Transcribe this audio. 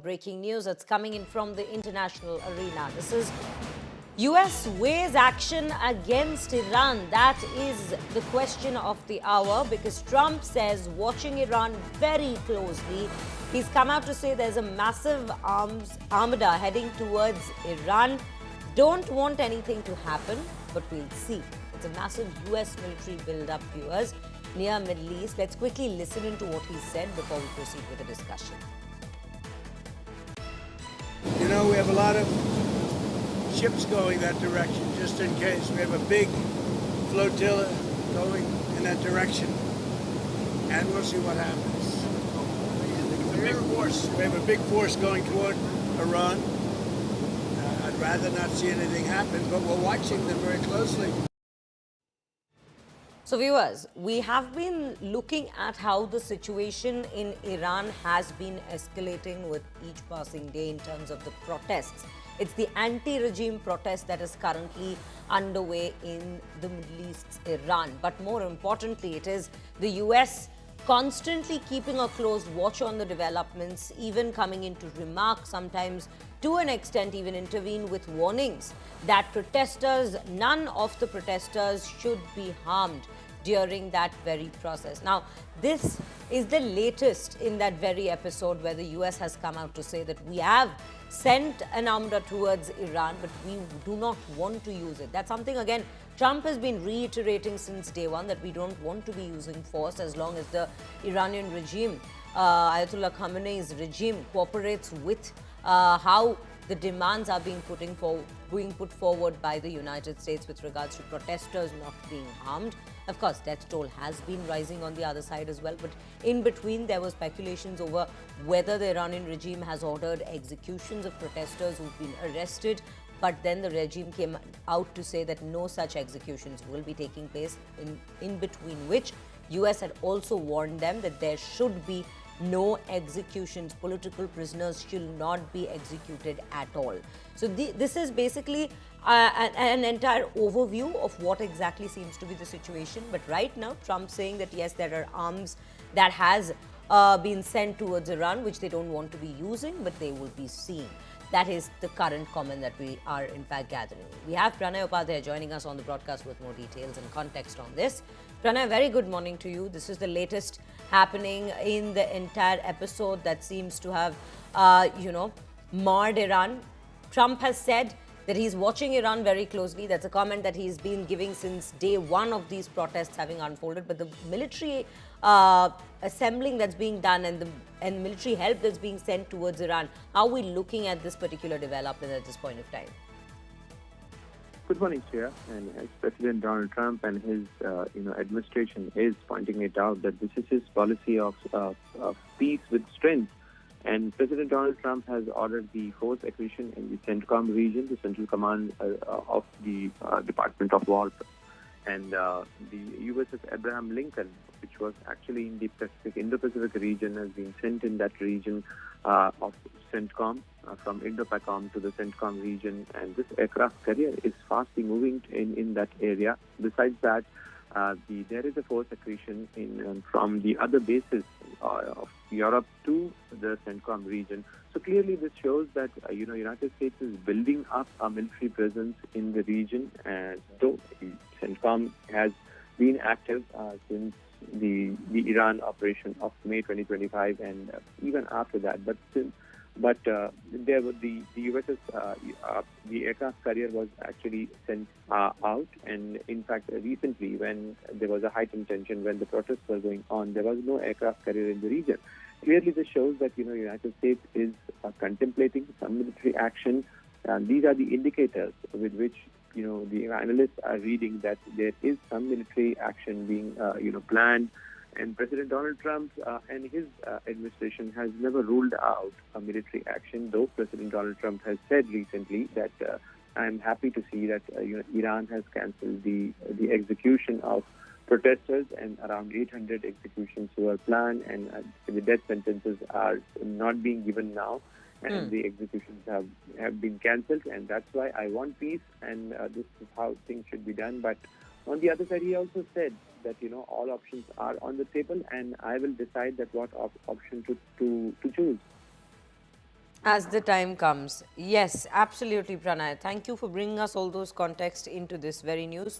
breaking news that's coming in from the international arena. This is US weighs action against Iran. That is the question of the hour, because Trump says, watching Iran very closely, he's come out to say there's a massive armada heading towards Iran. Don't want anything to happen, but we'll see. It's a massive US military build-up, viewers, near Middle East. Let's quickly listen into what he said before we proceed with the discussion. You know, we have a lot of ships going that direction, just in case. We have a big flotilla going in that direction, and we'll see what happens. It's a big force. We have a big force going toward Iran. I'd rather not see anything happen, but we're watching them very closely. So viewers, we have been looking at how the situation in Iran has been escalating with each passing day in terms of the protests. It's the anti-regime protest that is currently underway in the Middle East's Iran. But more importantly, it is the US constantly keeping a close watch on the developments, even coming into remark, sometimes to an extent even intervene with warnings that protesters, none of the protesters should be harmed during that very process. Now, this is the latest in that very episode where the US has come out to say that we have sent an armada towards Iran, but we do not want to use it. That's something, again, Trump has been reiterating since day one, that we don't want to be using force as long as the Iranian regime, Ayatollah Khamenei's regime, cooperates with how the demands are being put forward by the United States with regards to protesters not being harmed. Of course, death toll has been rising on the other side as well, but in between there were speculations over whether the Iranian regime has ordered executions of protesters who've been arrested, but then the regime came out to say that no such executions will be taking place, in between which US had also warned them that there should be no executions. Political prisoners should not be executed at all. So this is basically an entire overview of what exactly seems to be the situation. But right now, Trump saying that yes, there are arms that has been sent towards Iran, which they don't want to be using, but they will be seeing. That is the current comment that we are in fact gathering. We have Pranay Upadhyay joining us on the broadcast with more details and context on this. Pranay, very good morning to you. This is the latest happening in the entire episode that seems to have, marred Iran. Trump has said that he's watching Iran very closely. That's a comment that he's been giving since day one of these protests having unfolded. But the military assembling that's being done and military help that's being sent towards Iran, how are we looking at this particular development at this point of time? Good morning, Shreya. And as President Donald Trump and his administration is pointing it out that this is his policy of peace with strength. And President Donald Trump has ordered the force acquisition in the CENTCOM region, the Central Command of the Department of War, and the USS Abraham Lincoln, which was actually in the Indo-Pacific region, has been sent in that region of CENTCOM, from Indo-Pacific to the CENTCOM region. And this aircraft carrier is fastly moving in that area. Besides that, there is a force accretion from the other bases of Europe to the CENTCOM region. So clearly this shows that United States is building up a military presence in the region, and though CENTCOM has been active since the Iran operation of May 2025 and even after that. But there were the USS, the aircraft carrier was actually sent out. And in fact, recently when there was a heightened tension, when the protests were going on, there was no aircraft carrier in the region. Clearly, this shows that United States is contemplating some military action. These are the indicators with which the analysts are reading that there is some military action being planned. And President Donald Trump and his administration has never ruled out a military action, though President Donald Trump has said recently that I'm happy to see that Iran has cancelled the execution of protesters, and around 800 executions were planned, and the death sentences are not being given now, and the executions have been cancelled, and that's why I want peace, and this is how things should be done. But on the other side, he also said that all options are on the table, and I will decide that what option to choose. As the time comes. Yes, absolutely, Pranay. Thank you for bringing us all those context into this very news.